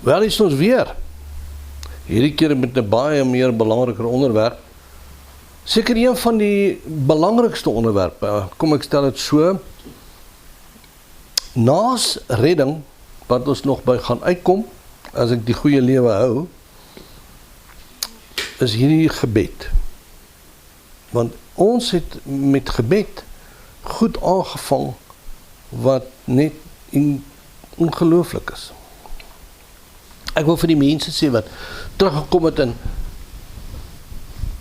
Wel is ons weer. Hierdie keer met 'n baie meer belangriker onderwerp. Seker een van die belangrikste onderwerpe, kom ek stel dit so, naas redding, wat ons nog by gaan uitkom, as ek die goeie lewe hou, is hierdie gebed. Want ons het met gebed goed aangevang, wat net ongelooflik is. Ek wil vir die mense sê wat teruggekom het in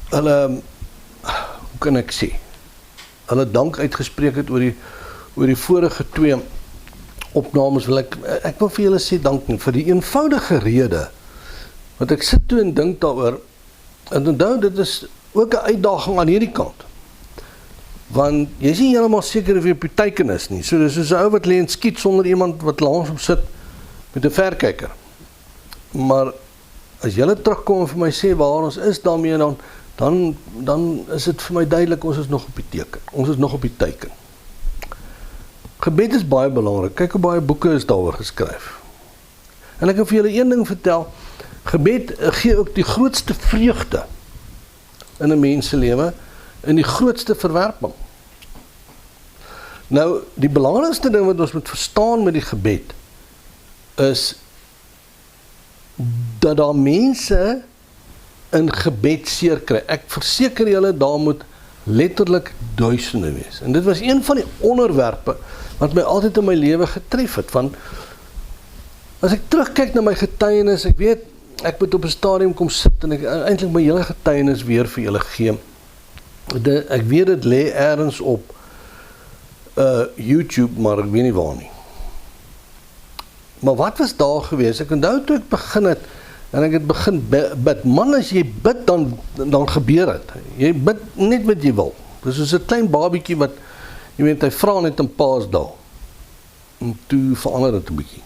hulle, hoe kan ek sê, hulle dank uitgespreek het oor die vorige 2 opnames, wil ek wil vir julle sê dank nie, vir die eenvoudige rede, want ek sit toe en dink daaroor, en onthou, dit is ook 'n uitdaging aan hierdie kant, want jy is nie helemaal seker of jy op die teiken is nie, so dis soos 'n ou wat lê en skiet sonder iemand wat langs hom sit met 'n verkyker. Maar as julle terugkom en vir my sê waar ons is daarmee, dan is dit vir my duidelik, ons is nog op die teken. Ons is nog op die teiken. Gebed is baie belangrik. Kyk hoe baie boeke is daaroor geskryf. En ek kan vir julle een ding vertel, gebed gee ook die grootste vreugde in 'n mens se lewe en die grootste verwerping. Nou, die belangrikste ding wat ons moet verstaan met die gebed is dat daar mense in gebed seer kry. Ek verseker julle, daar moet letterlik duisende wees. En dit was een van die onderwerpe wat my altyd in my lewe getref het, want as ek terugkyk na my getuienis, ek weet, ek moet op 'n stadium kom sit en ek eintlik my hele getuienis weer vir julle gee. Ek weet dit lê ergens op YouTube, maar ek weet nie waar nie. Maar wat was daar gewees? Ek onthou toe ek begin het, en ek het begin bid. Man, as jy bid, dan gebeur het. Jy bid net wat jy wil. Dis soos 'n klein babietjie wat, jy weet, hy vra net 'n paasdaal. En toe verander dit 'n bietjie.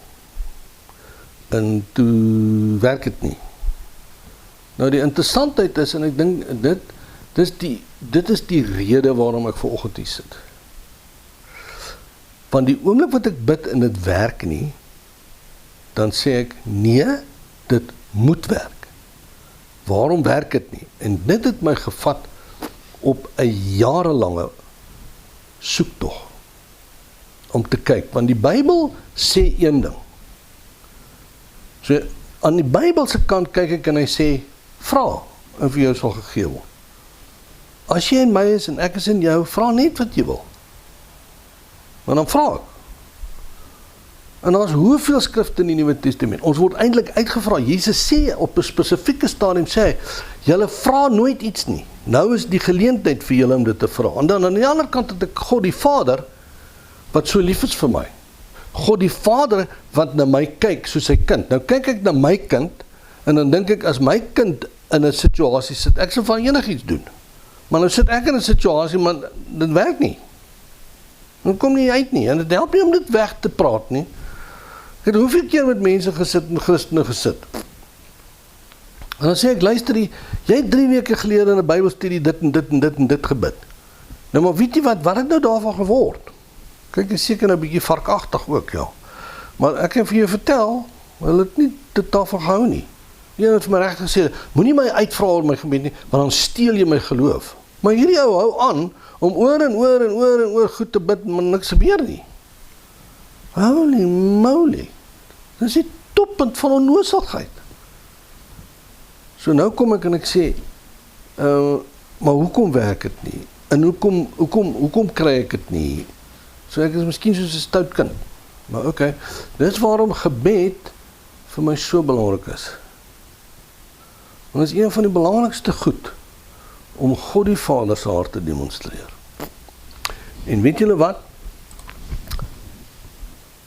En toe werk dit nie. Nou die interessantheid is, en ek dink, dit is die rede waarom ek vanoggend hier sit. Want die oomblik wat ek bid en dit werk nie, dan sê ek, nee, dit moet werk. Waarom werk dit nie? En dit het my gevat op 'n jarelange soektog om te kyk, want die Bybel sê een ding. So, aan die Bybelse kant kyk ek en hy sê, vra, en vir jou sal gegee word. As jy in my is en ek is in jou, vra net wat jy wil. Maar dan vra ek. En daar is hoeveel skrifte in die Nuwe Testament. Ons word eintlik uitgevra. Jesus sê op 'n spesifieke stadium, sê hy, julle vra nooit iets nie. Nou is die geleentheid vir julle om dit te vra. En dan aan die ander kant het ek God die Vader, wat so lief is vir my. God die Vader, wat na my kyk, soos sy kind. Nou kyk ek na my kind, en dan dink ek, as my kind in 'n situasie sit, ek sal van enigiets doen. Maar nou sit ek in 'n situasie, maar dit werk nie. Dan kom nie uit nie, en dit help nie om dit weg te praat nie. Ek het hoeveel keer met mense gesit en Christene gesit. En dan sê ek, luister, jy het 3 weke gelede in 'n Bybelstudie dit en dit en dit en dit gebid. Nou maar weet jy wat het nou daarvan geword? Kyk, ek is seker nou 'n bietjie varkagtig ook, ja. Maar ek kan vir jou vertel, hulle het nie dit daarvan gehou nie. Een het vir my reg gesê, moenie my uitvra oor my gebed nie, want dan steel jy my geloof. Maar hierdie ou hou aan om oor en oor goed te bid, maar niks gebeur nie. Holy moly. Dit is die toppunt van onnoosheid. So nou kom ek en ek sê, maar hoekom werk dit nie? En hoekom kry ek dit nie? So ek is miskien soos 'n stout kind. Maar okay, dis waarom gebed vir my so belangrik is. Want dit is een van die belangrikste goed om God die Vader se hart te demonstreer. En weet julle wat?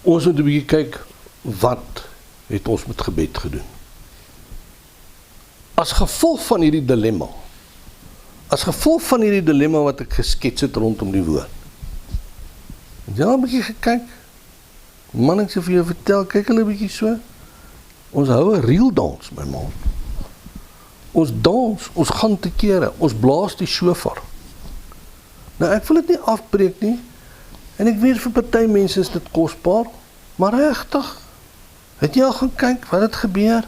Ons moet 'n bietjie kyk, wat het ons met gebed gedoen? As gevolg van hierdie dilemma, wat ek geskets het rondom die woord, het jy al 'n bietjie gekyk? Man, ek sê vir jou vertel, kyk hulle 'n bietjie so. Ons hou 'n reel dans, my man. Ons dans, ons gaan te kere, ons blaas die shofar. Nou ek wil dit nie afbreek nie, en ek weet vir party mense is dit kosbaar, maar regtig, Het jy al gaan kyk wat het gebeur?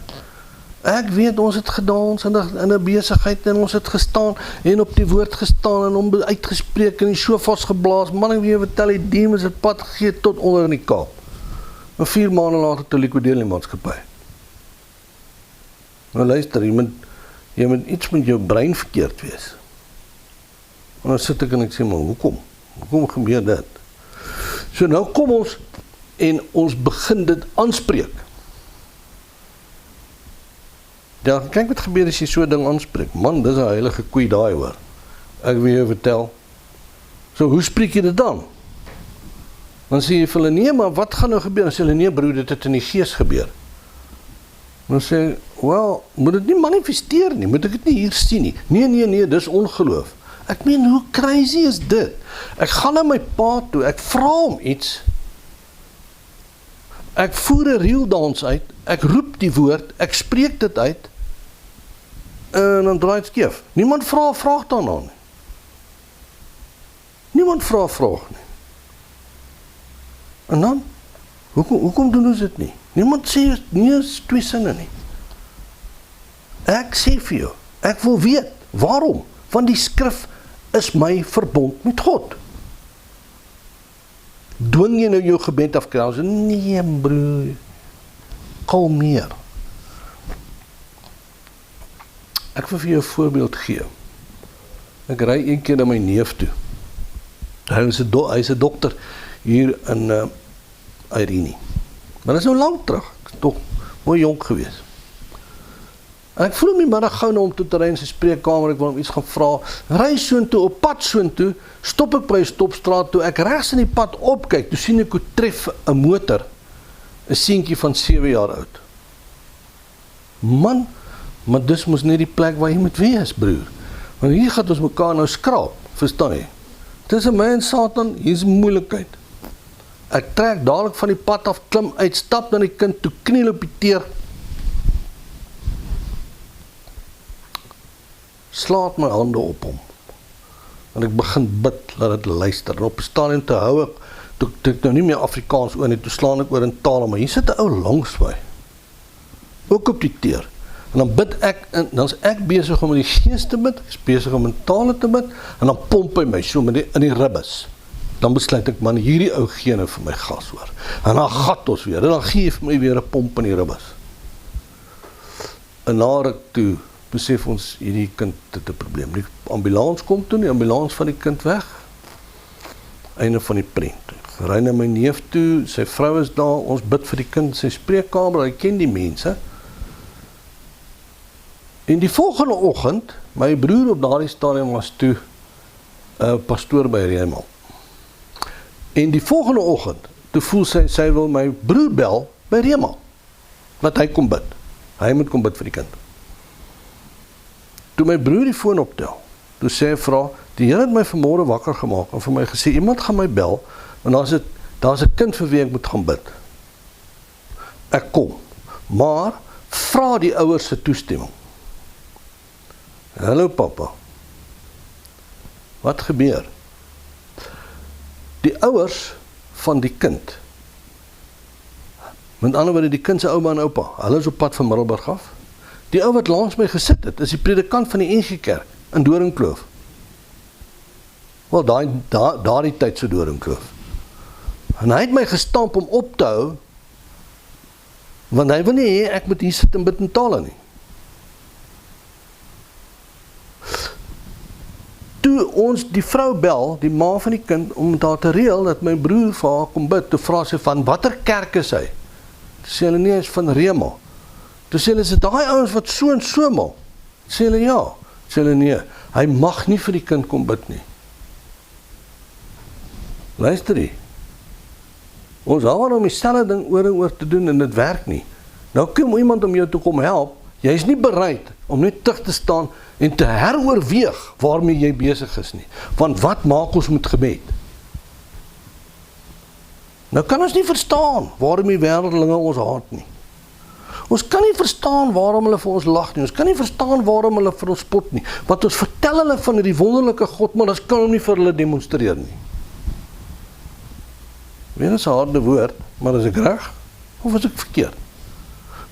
Ek weet ons het gedans in 'n besigheid en ons het gestaan en op die woord gestaan en hom uitgespreek en die shofars geblaas. Man, ek weet vertel die demons het pad gegee tot onder in die Kaap. En 4 maande later te likwideer die maatskappy. Nou luister, jy moet iets met jou brein verkeerd wees. En dan sit ek en ek sê, maar hoekom? Hoekom gebeur dit? So nou kom ons en ons begin dit aanspreek. Ja, kyk wat gebeur as jy so 'n ding aanspreek. Man, dis 'n heilige koei daai hoor. Ek wil jou vertel. So, hoe spreek jy dit dan? Dan sê jy vir hulle, nee, maar wat gaan nou gebeur? Dan sê hulle, nee broer, dit het in die gees gebeur. Dan sê jy, wel, moet dit nie manifesteer nie, moet ek dit nie hier sien nie. Nee, dis ongeloof. Ek meen, hoe crazy is dit? Ek gaan na my pa toe, ek vra hom iets, ek voer 'n reel dans uit, ek roep die woord, ek spreek dit uit, en dan draai het skeef. Niemand vra 'n vraag daarna nie. Niemand vra 'n vraag nie. En dan, hoekom doen ons dit nie? Niemand sê nie 2 sinne nie. Ek sê vir jou, ek wil weet, waarom? Want die skrif is my verbond met God. Dwing jy nou jou gebed afkry? Nee broer, kalmeer. Ek wil vir jou 'n voorbeeld gee. Ek ry een keer na my neef toe. Hy is 'n dokter hier in Irene. Maar dat is nou lang terug. Ek is toch mooi jonk gewees. En ek voel hom die middag gou na hom toe te ry in sy spreekkamer, ek wil hom iets gaan vra. Ry soontoe, op pad soontoe, stop ek by 'n stopstraat toe, ek regs in die pad opkyk, toe sien ek hoe tref 'n motor 'n seentjie van 7 jaar oud. Man, maar dis mos nie die plek waar jy moet wees, broer. Want hier gaan ons mekaar nou skraap, verstaan jy? Tussen my en Satan, hier is moeilikheid. Ek trek dadelik van die pad af, klim uit, stap na die kind toe, kniel op die teer, slaat my hande op hom, en ek begin bid, laat het luister, en op 'n stadium te hou ek, toe ek nou nie meer Afrikaans oor nie, toe slaan ek oor in tale, maar hier sit 'n ou langs my, ook op die teer, en dan bid ek, en dan is ek besig om in die gees te bid, ek is besig om in tale te bid, en dan pomp hy my so in die ribbes, dan besluit ek, man, hierdie ou gee nou vir my gas hoor, en dan gat ons weer, en dan gee vir my weer 'n pomp in die ribbes, en na ruk toe, besef ons, hierdie kind het 'n probleem. Die ambulans kom toe, die ambulans van die kind weg. Einde van die prent. Ry na my neef toe, sy vrou is daar, ons bid vir die kind, sy spreekkamer, hy ken die mense. En die volgende oggend, my broer op daardie stadium was toe 'n pastoor by Riemal. En die volgende oggend, toe voel sy wil my broer bel by Riemal, dat hy kom bid. Hy moet kom bid vir die kind. Toe my broer die foon optel, toe sê hy vra, die Here het my vanmôre wakker gemaak en vir my gesê, iemand gaan my bel, en daar's 'n kind vir wie ek moet gaan bid. Ek kom, maar vra die ouers se toestemming. Hallo papa, wat gebeur? Die ouers van die kind, met ander woorde die kind se ouma en oupa, hulle is op pad van Middelburg af. Die ou wat langs my gesit het, is die predikant van die NG Kerk in Doringkloof. Wel, daardie tyd so Doringkloof. En hy het my gestamp om op te hou, want hy wil nie hê ek moet hier sit en bid in tale nie. Toe ons die vrou bel, die ma van die kind, om daar te reël dat my broer vir haar kom bid, toe vra sy van watter kerk is hy? Toe sê hulle nie, hy is van Rema. Toe sê hulle, is dit daai ouens wat so en so mal? Sê hulle ja. Sê hulle nee, hy mag nie vir die kind kom bid nie. Luister die. Ons hou om dieselfde ding oor en oor te doen en dit werk nie. Nou kom iemand om jou te kom help, jy is nie bereid om net terug te staan en te heroorweeg waarmee jy besig is nie. Want wat maak ons met gebed? Nou kan ons nie verstaan waarom die wêreldlinge ons haat nie. Ons kan nie verstaan waarom hulle vir ons lag nie. Ons kan nie verstaan waarom hulle vir ons spot nie. Want ons vertel hulle van die wonderlike God, maar ons kan hom nie vir hulle demonstreer nie. Weer is 'n harde woord, maar is ek reg? Of is ek verkeerd?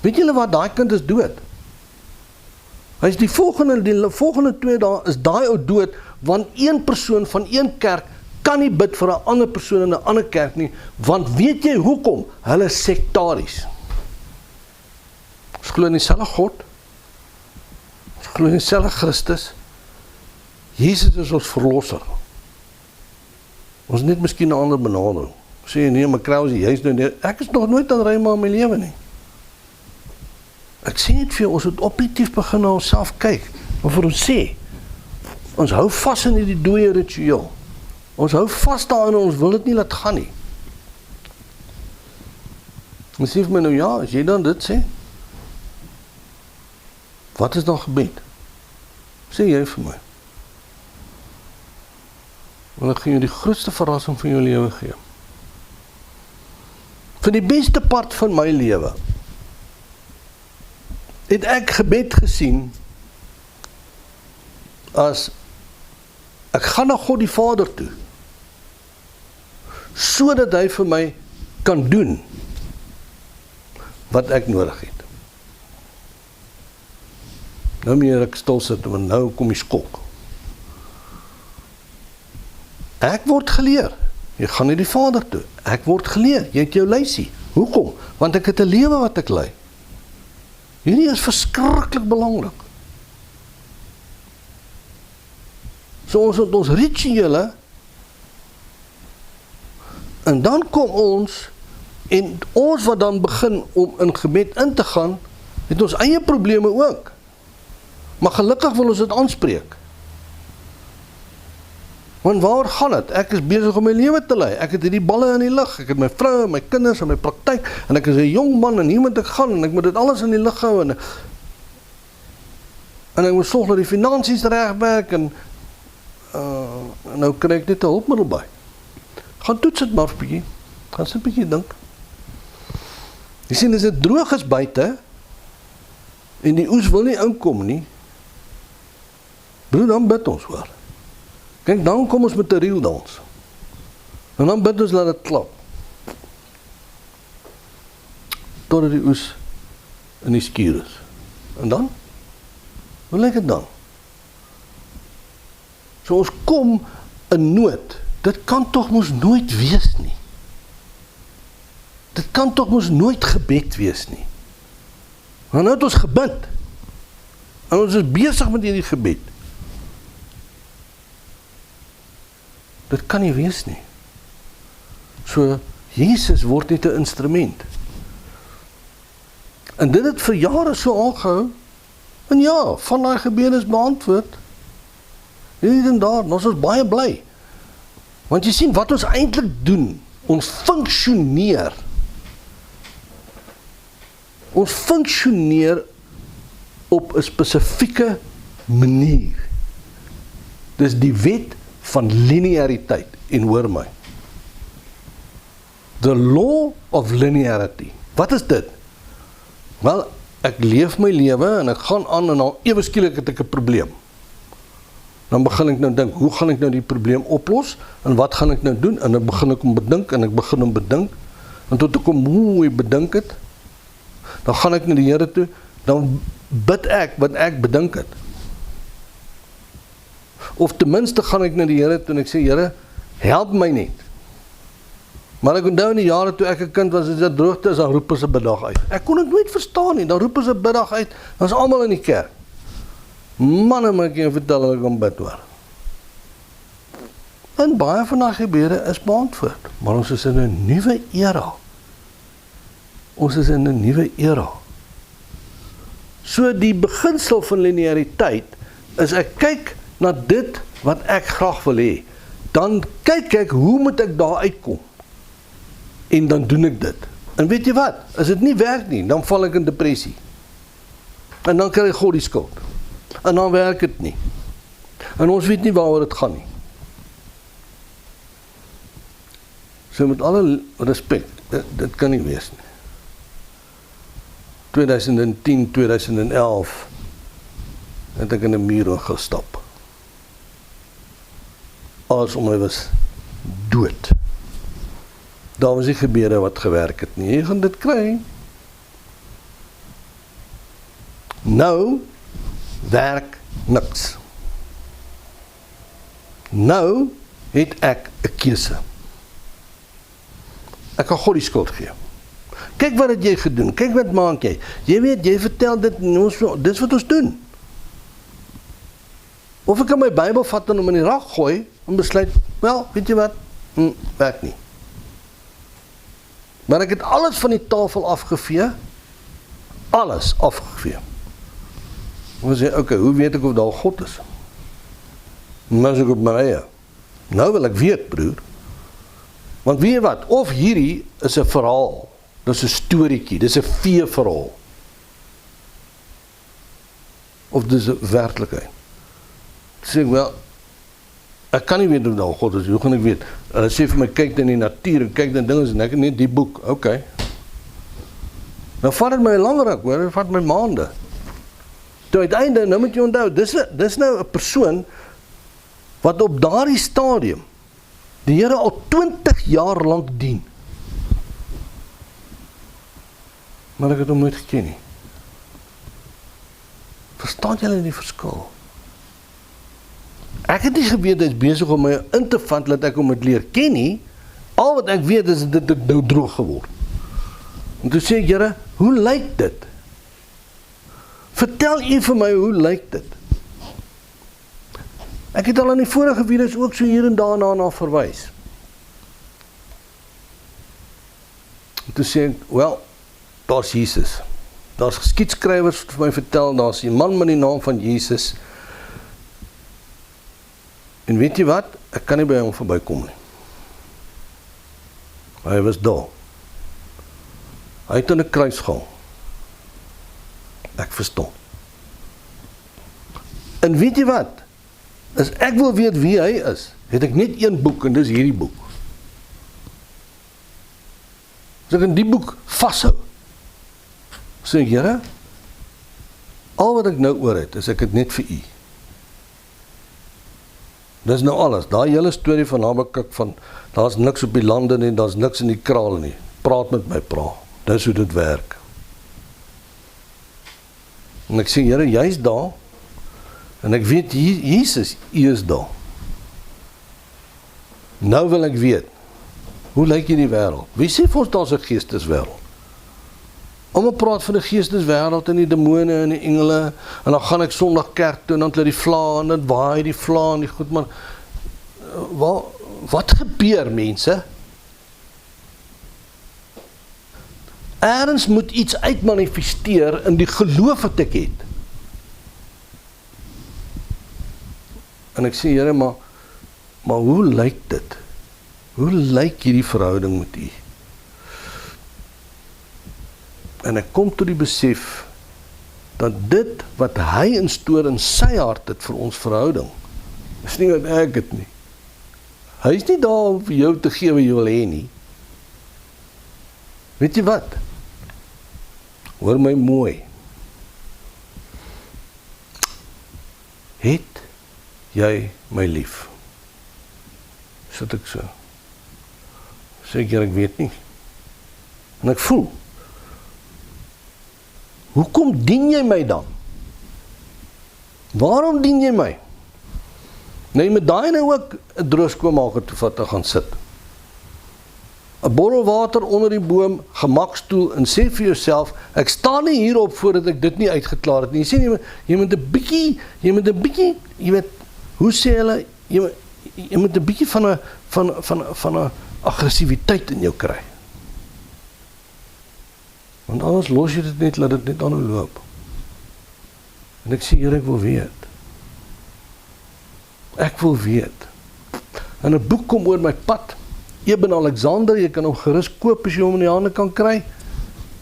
Weet julle wat, daai kind is dood. Hy is die volgende 2 dae is daai ou dood, want een persoon van een kerk kan nie bid vir 'n ander persoon in 'n ander kerk nie, want weet jy hoekom? Hulle is sektaries. Ons glo in dieselfde God, ons glo in dieselfde Christus, Jesus is ons verlosser. Ons net miskien 'n ander benadering. Sê nee, maar Krausie, jy is nou nie, ek is nog nooit aan Rema in my lewe nie. Ek sê net vir jou, ons moet objektief begin na onsself kyk, maar vir ons sê, ons hou vas in die dooie ritueel. Ons hou vas daarin en ons wil dit nie laat gaan nie. En sê vir my nou, ja, as jy dan dit sê, wat is dan gebed? Sê jy vir my. Want ek gaan jou die grootste verrassing van jou lewe gee. Vir die beste part van my lewe, het ek gebed gesien, as ek gaan na God die Vader toe, sodat hy vir my kan doen, wat ek nodig het. Nou meer ek stil sit, want nou kom die skok. Ek word geleer, jy gaan na die Vader toe, ek word geleer, jy het jou lysie. Hoekom? Want ek het 'n lewe wat ek lei. Hierdie is verskriklik belangrik. So ons het ons rituele, en dan kom ons, en ons wat dan begin om in gebed in te gaan, het ons eie probleme ook. Maar gelukkig wil ons dit aanspreek. Want waar gaan het? Ek is besig om my lewe te lei. Ek het hierdie balle in die lug. Ek het my vrou en my kinders en my praktyk, en ek is 'n jong man en hier moet ek gaan, en ek moet dit alles in die lug hou, en ek moet sorg dat die finansies reg werk, en nou kry ek net 'n hulpmiddel by. Gaan toets dit maar 'n bietjie. Gaan sit 'n bietjie dink. Jy sien, as dit droog is buite, en die oes wil nie inkom nie, broer, dan bid ons hoor. Kijk, dan kom ons met 'n reel dans. En dan bid ons laat dit klap. Totdat die oes in die skuur is. En dan? Hoe lyk dit dan? So ons kom in nood. Dit kan tog mos nooit wees nie. Dit kan tog mos nooit gebed wees nie. Want nou het ons gebid. En ons is besig met hierdie gebed. Dit kan nie wees nie. So, Jesus word net 'n instrument. En dit het vir jare so aangehou, en ja, van daai gebede is beantwoord. Hier en daar, ons is baie bly. Want jy sien, wat ons eintlik doen, ons funksioneer. Ons funksioneer op 'n spesifieke manier. Dis die wet van lineariteit, en hoor my. The law of linearity. Wat is dit? Wel, ek leef my lewe en ek gaan aan en al ewe skielik het ek 'n probleem. Dan begin ek nou dink, hoe gaan ek nou die probleem oplos? En wat gaan ek nou doen? En dan begin ek om bedink en ek begin om bedink. En tot ek kom hoe ek bedink het, dan gaan ek na die Here toe, dan bid ek wat ek bedink het. Of ten minste gaan ek na die Here toe en ek sê, Here, help my net. Maar ek onthou in die jare toe ek 'n kind was, as dit droogte is, dan roep ons 'n biddag uit. Ek kon dit nooit verstaan nie, dan roep ons 'n biddag uit, dan is almal in die kerk. Manne, moet ek jou vertel hoe ek kan bid hoor. En baie van die gebede is beantwoord, maar ons is in 'n nuwe era. Ons is in 'n nuwe era. So die beginsel van lineariteit is ek kyk na dit wat ek graag wil hê. Dan kyk ek, hoe moet ek daar uitkom? En dan doen ek dit. En weet jy wat? As dit nie werk nie, dan val ek in depressie. En dan kry God die skuld. En dan werk dit nie. En ons weet nie waaroor dit gaan nie. So met alle respek, dit kan nie wees nie. 2010, 2011 het ek in 'n muur gestap. Alles om my was dood. Daar was nie gebede wat gewerk het nie. Jy gaan dit kry. Nou werk niks. Nou het ek 'n keuse. Ek kan God die skuld gee. Kyk wat het jy gedoen, kyk wat maak jy. Jy weet, jy vertel dit, dis wat ons doen. Of ek kan my Bybel vat en hom in die rak gooi, en besluit, wel, weet jy wat, werk nie. Maar ek het alles van die tafel afgevee, alles afgevee. En sê, okay, hoe weet ek of daar God is? Nou is ek op my eie. Nou wil ek weet, broer. Want weet jy wat, of hierdie is 'n verhaal, dis 'n storieetjie, dis 'n vee-verhaal. Of dis 'n werklikheid. Sê ek, wel, ek kan nie weet of daar God is, hoe gaan ek weet? Hulle sê vir my, kyk in die natuur, en kyk in dinge, en ek het net die boek, okay. Nou vat het my langer, hoor, dit vat my maande. Toe uiteinde, nou moet jy onthou, dis nou 'n persoon, wat op daardie stadium, die Here al 20 jaar lank dien. Maar ek het hom nooit geken nie. Verstaan julle die verskil? Ek het nie geweet, hy is besig om my in te vat, dat ek hom moet leer ken nie. Al wat ek weet, is dit het nou droog geword. En toe sê ek, Here, hoe lyk dit? Vertel u vir my, hoe lyk dit? Ek het al in die vorige video's ook so hier en daarna verwys. En toe sê ek, wel, daar's Jesus. Daar's geskiedskrywers wat vir my vertel, daar's 'n man met die naam van Jesus. En weet jy wat? Ek kan nie by hom verbykom nie. Hy was daar. Hy het in 'n kruis gehang. Ek verstaan. En weet jy wat? As ek wil weet wie hy is, het ek net een boek, en dis hierdie boek. As ek in die boek vashou, sê ek, Here, al wat ek nou oor het, is ek het net vir u. Dis nou alles, daai hele storie van Habakuk, van, daar's niks op die lande nie, daar's niks in die kraal nie, praat met my, dis hoe dit werk. En ek sê, Here, jy is daar, en ek weet, Jesus, u is daar. Nou wil ek weet, hoe lyk hierdie wêreld? Wie sê vir ons daar's 'n geesteswêreld? Almal praat van die geesteswêreld en die demone en die engele, en dan gaan ek Sondag kerk toe, en dan het hulle die vla, en dan waai die vla, en die goed, maar, wat gebeur, mense? Ergens moet iets uitmanifesteer in die geloof wat ek het. En ek sê, Here, maar hoe lyk dit? Hoe lyk hierdie verhouding met u? En ek kom tot die besef, dat dit wat hy instoor in sy hart het vir ons verhouding, is nie wat ek het nie. Hy is nie daar om vir jou te gee wat jy wil hê nie. Weet jy wat? Hoor my mooi. Het jy my lief? Sit ek so. Seker ek weet nie. En ek voel. Hoekom dien jy my dan? Waarom dien jy my? Nou jy moet daai nou ook 'n droogskoonmaker toe vat en gaan sit. 'n bottel water onder die boom, gemakstoel, en sê vir jouself, ek staan nie hierop voordat ek dit nie uitgeklaar het nie. Jy sê, jy moet 'n bietjie, jy weet, hoe sê hulle, jy moet 'n bietjie van 'n aggressiwiteit in jou kry. Want anders los jy dit net, laat dit net aanhou loop. En ek sê, Here, ek wil weet. Ek wil weet. En 'n boek kom oor my pad, Eben Alexander, jy kan hom gerus koop as jy hom in die hande kan kry.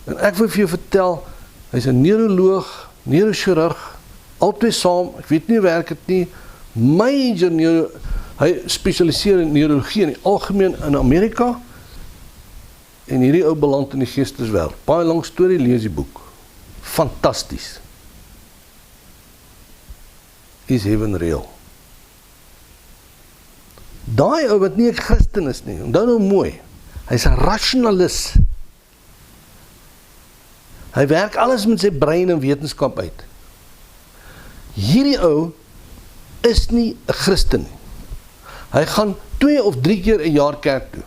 En ek wil vir jou vertel, hy's 'n neuroloog, neurochirurg, albei saam, ek weet nie werk dit nie, major hy spesialiseer in neurologie in die algemeen in Amerika, en hierdie ou beland in die geesteswêreld. Baie lang storie, lees die boek. Fantasties. Is heaven real? Daai ou wat nie 'n Christen is nie, onthou nou mooi, hy's 'n rasionalis. Hy werk alles met sy brein en wetenskap uit. hierdie ou is nie 'n Christen nie. Hy gaan 2 of 3 keer 'n jaar kerk toe.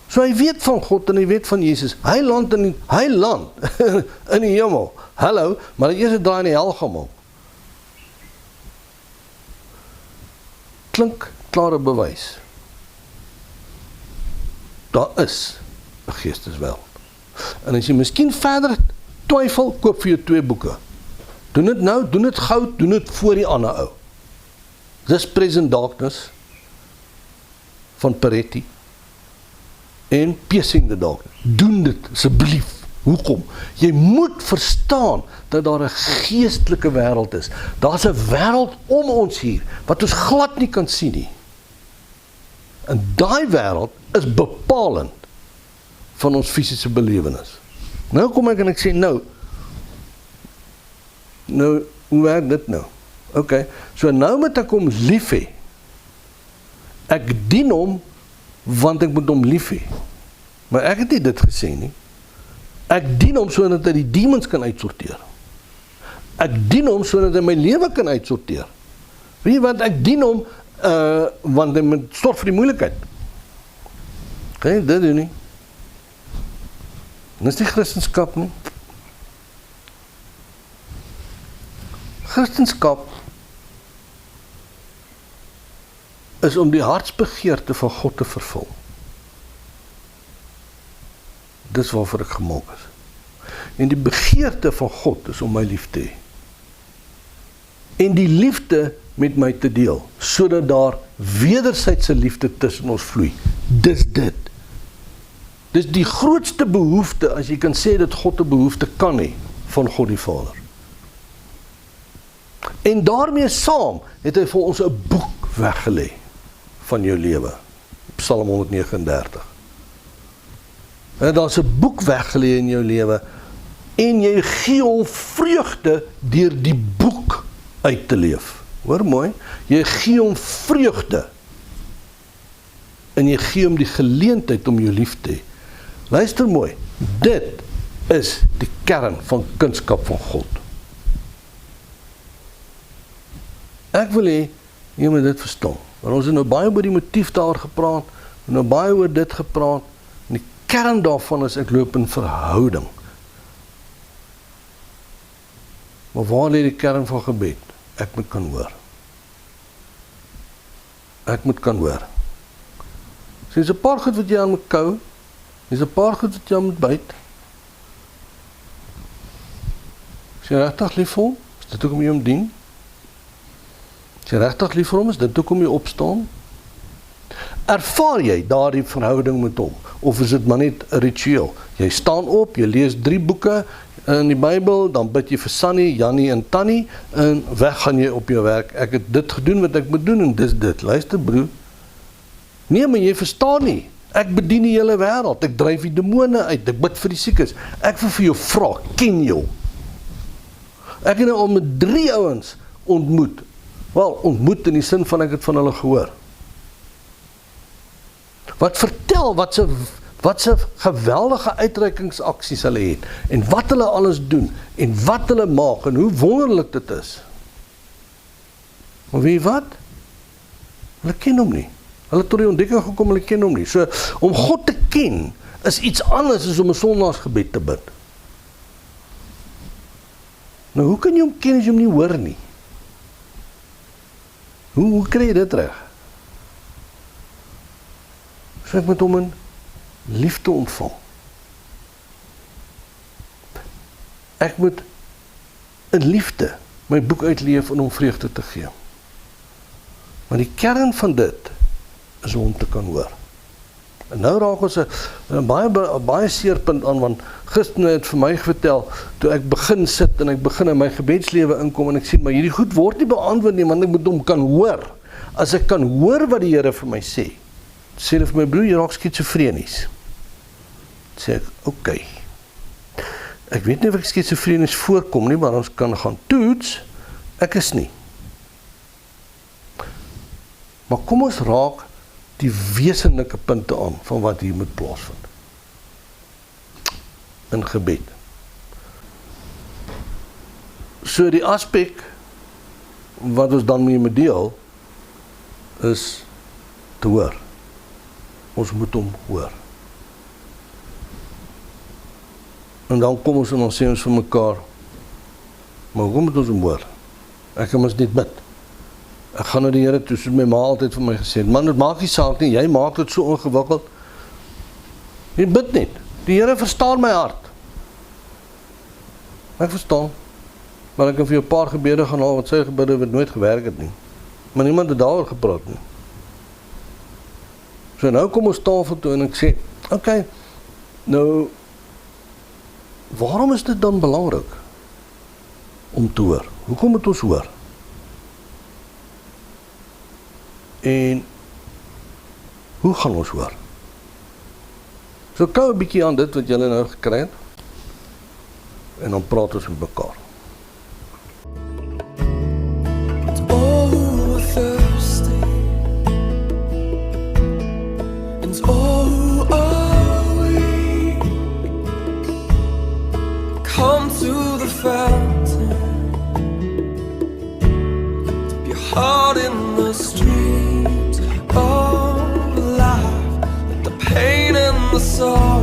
So hy weet van God en hy weet van Jesus. Hy land in die hemel. Hallo, maar hy eers draai in die hel gaan maak. Klink klare bewys. Daar is 'n geesteswêreld. En as jy miskien verder twyfel, koop vir jou 2 boeke. Doen dit nou, doen dit gou, doen dit voor die ander ou. This Present Darkness van Peretti en Piercing the Darkness. Doen dit asseblief. Hoekom? Jy moet verstaan dat daar 'n geestelike wêreld is. Daar's 'n wêreld om ons hier wat ons glad nie kan sien nie. En daai wêreld is bepalend van ons fisiese belewenis. Nou kom ek en ek sê nou, hoe werk dit nou? Ok, so nou moet ek hom lief hê. Ek dien hom, want ek moet hom lief hê. Maar ek het nie dit gesê nie. Ek dien hom sodat hy die demons kan uitsorteer. Ek dien hom sodat hy my lewe kan uitsorteer. Weet jy wat, ek dien hom, want hy moet stort vir die moeilikheid. Kan jy dit doen nie? Dis nie Christenskap nie. Christenskap is om die hartsbegeerte van God te vervul. Dis waarvoor ek gemaak is. En die begeerte van God is om my lief te hê. En die liefde met my te deel, sodat daar wederwysige liefde tussen ons vloei. Dis dit. Dis die grootste behoefte, as jy kan sê dat God 'n behoefte kan hê, van God die Vader. En daarmee saam het hy vir ons 'n boek weggelê van jou lewe. Psalm 139. En daar's 'n boek weggelê in jou lewe en jy gee hom vreugde deur die boek uit te leef. Hoor mooi, jy gee hom vreugde en jy gee hom die geleentheid om jou lief te hê. Luister mooi, dit is die kern van kunskap van God. Ek wil hê jy moet dit verstaan. Want ons het nou baie oor die motief daar gepraat, nou baie oor dit gepraat, en die kern daarvan is ek loop in verhouding. Maar waar lê die kern van gebed? Ek moet kan hoor. Ek moet kan hoor. So is 'n paar goed wat jy aan moet kou, is 'n paar goed wat jy aan moet byt. As jy regtig lief vir hom, is dit hoekom jy hom dien? As jy regtig lief vir hom is, dit hoekom jy opstaan? Ervaar jy daardie verhouding met hom? Of is dit maar net 'n ritueel? Jy staan op, jy lees 3 boeke in die Bybel, dan bid jy vir Sunny, Jannie en Tannie, en weg gaan jy op jou werk. Ek het dit gedoen wat ek moet doen, en dis dit. Luister broer, nee, maar jy verstaan nie. Ek bedien die hele wêreld, ek dryf die demone uit, ek bid vir die siekes. Ek wil vir jou vra, ken jou? Ek het nou al met 3 ouens ontmoet. Wel, ontmoet in die sin van ek het van hulle gehoor. Wat vertel, wat se geweldige uitreikingsaksies hulle het, en wat hulle alles doen, en wat hulle maak, en hoe wonderlik dit is. Maar weet jy wat? Hulle ken hom nie. Hulle het tot die ontdekking gekom, hulle ken hom nie. So, om God te ken, is iets anders as om 'n sondaagsgebed te bid. Nou, hoe kan jy hom ken as jy hom nie hoor nie? Hoe kry jy dit reg? So ek moet hom in liefde ontvang. Ek moet in liefde my boek uitleef en hom vreugde te gee. Maar die kern van dit is om te kan hoor. En nou raak ons 'n baie seerpunt aan, want gister het vir my vertel, toe ek begin sit en ek begin in my gebedslewe inkom en ek sien, maar hierdie goed word nie beantwoord nie, want ek moet hom kan hoor. As ek kan hoor wat die Here vir my sê hy vir my, broer, jy raak skizofrenies. Sê ek, okay. Ek weet nie of ek skizofrenies voorkom nie, maar ons kan gaan toets, ek is nie. Maar kom ons raak die wesenlike punte aan van wat hier moet plaasvind. In gebed. So die aspek wat ons dan moet deel, is te hoor. Ons moet hom hoor. En dan kom ons en dan sê ons vir mekaar, maar hoekom moet ons hom hoor? Ek kan mos net bid. Ek gaan na die Here toe, soos my ma altyd vir my gesê het, man, dit maak nie saak nie, jy maak dit so ingewikkeld. Jy bid net. Die Here verstaan my hart. Ek verstaan. Maar ek kan vir jou 'n paar gebede gaan haal, wat sy gebede wat nooit gewerk het nie. Maar niemand het daaroor gepraat nie. So nou kom ons tafel toe en ek sê, okay, nou, waarom is dit dan belangrik om te hoor? Hoekom moet ons hoor? En hoe gaan ons hoor? So kou 'n bietjie aan dit wat julle nou gekry het en dan praat ons met mekaar. Come to the fountain, dip your heart in the streams of life, let the pain and the sorrow